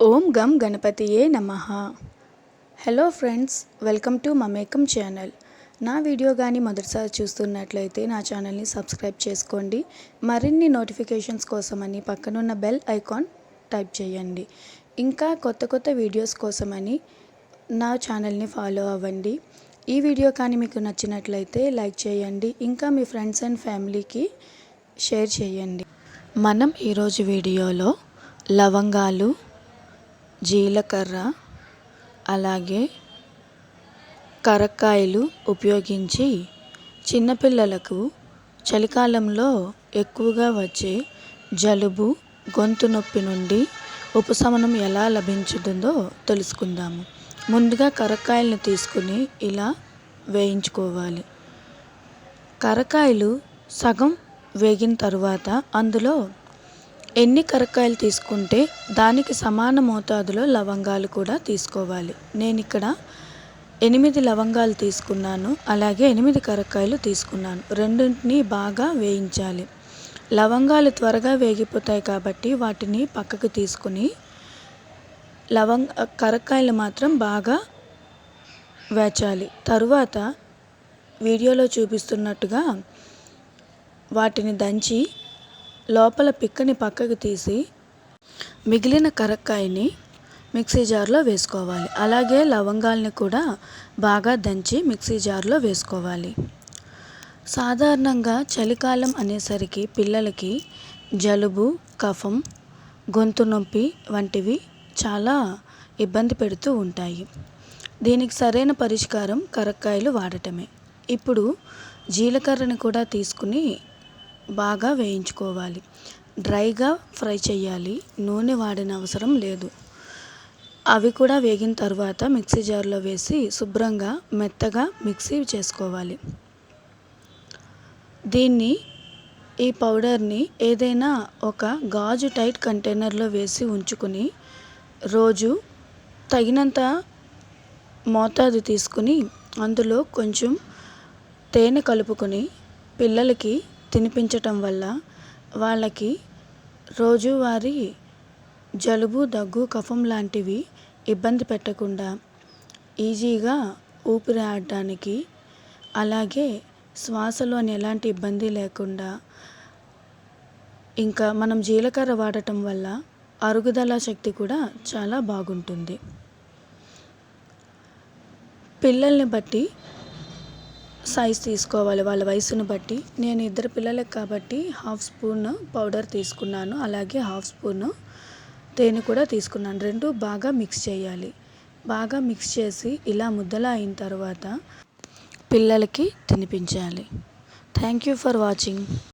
ఓం గం గణపతియే నమః. Hello friends, welcome to మమేకం ఛానల్. నా వీడియో కానీ మొదటిసారి చూస్తున్నట్లయితే నా ఛానల్ని సబ్స్క్రైబ్ చేసుకోండి. మరిన్ని నోటిఫికేషన్స్ కోసమని పక్కనున్న బెల్ ఐకాన్ టైప్ చేయండి. ఇంకా కొత్త వీడియోస్ కోసమని నా ఛానల్ని ఫాలో అవ్వండి. ఈ వీడియో కానీ మీకు నచ్చినట్లయితే లైక్ చేయండి. ఇంకా మీ ఫ్రెండ్స్ అండ్ ఫ్యామిలీకి షేర్ చేయండి. మనం ఈరోజు వీడియోలో లవంగాలు, జీలకర్ర, అలాగే కరక్కాయలు ఉపయోగించి చిన్నపిల్లలకు చలికాలంలో ఎక్కువగా వచ్చే జలుబు, గొంతు నొప్పి నుండి ఉపశమనం ఎలా లభించుతుందో తెలుసుకుందాము. ముందుగా కరక్కాయలను తీసుకుని ఇలా వేయించుకోవాలి. కరక్కాయలు సగం వేగిన తర్వాత అందులో ఎన్ని కరక్కాయలు తీసుకుంటే దానికి సమాన మోతాదులో లవంగాలు కూడా తీసుకోవాలి. నేను ఇక్కడ 8 లవంగాలు తీసుకున్నాను, అలాగే 8 కరక్కాయలు తీసుకున్నాను. రెండింటిని బాగా వేయించాలి. లవంగాలు త్వరగా వేగిపోతాయి కాబట్టి వాటిని పక్కకు తీసుకుని కరక్కాయలు మాత్రం బాగా వేచాలి. తరువాత వీడియోలో చూపిస్తున్నట్టుగా వాటిని దంచి లోపల పిక్కని పక్కకు తీసి మిగిలిన కరక్కాయని మిక్సీ జార్లో వేసుకోవాలి. అలాగే లవంగాల్ని కూడా బాగా దంచి మిక్సీ జార్లో వేసుకోవాలి. సాధారణంగా చలికాలం అనేసరికి పిల్లలకి జలుబు, కఫం, గొంతు నొప్పి వంటివి చాలా ఇబ్బంది పెడుతూ ఉంటాయి. దీనికి సరైన పరిష్కారం కరక్కాయలు వాడటమే. ఇప్పుడు జీలకర్రని కూడా తీసుకుని బాగా వేయించుకోవాలి. డ్రైగా ఫ్రై చేయాలి, నూనె వాడిన అవసరం లేదు. అవి కూడా వేగిన తర్వాత మిక్సీ జార్లో వేసి శుభ్రంగా మెత్తగా మిక్సీ చేసుకోవాలి. ఈ పౌడర్ని ఏదైనా ఒక గాజు టైట్ కంటైనర్లో వేసి ఉంచుకుని రోజు తగినంత మోతాదు తీసుకుని అందులో కొంచెం తేనె కలుపుకొని పిల్లలకి తినిపించటం వల్ల వాళ్ళకి రోజువారీ జలుబు, దగ్గు, కఫం లాంటివి ఇబ్బంది పెట్టకుండా ఈజీగా ఊపిరి ఆడడానికి, అలాగే శ్వాసలోని ఎలాంటి ఇబ్బంది లేకుండా, ఇంకా మనం జీలకర్ర వాడటం వల్ల అరుగుదల శక్తి కూడా చాలా బాగుంటుంది. పిల్లల్ని బట్టి సైజ్ తీసుకోవాలి, వాళ్ళ వయసును బట్టి. నేను 2 పిల్లలకు కాబట్టి 1/2 స్పూన్ పౌడర్ తీసుకున్నాను, అలాగే 1/2 స్పూన్ తేనె కూడా తీసుకున్నాను. రెండు బాగా మిక్స్ చేయాలి. బాగా మిక్స్ చేసి ఇలా ముద్దలా అయిన తర్వాత పిల్లలకి తినిపించాలి. Thank you for watching.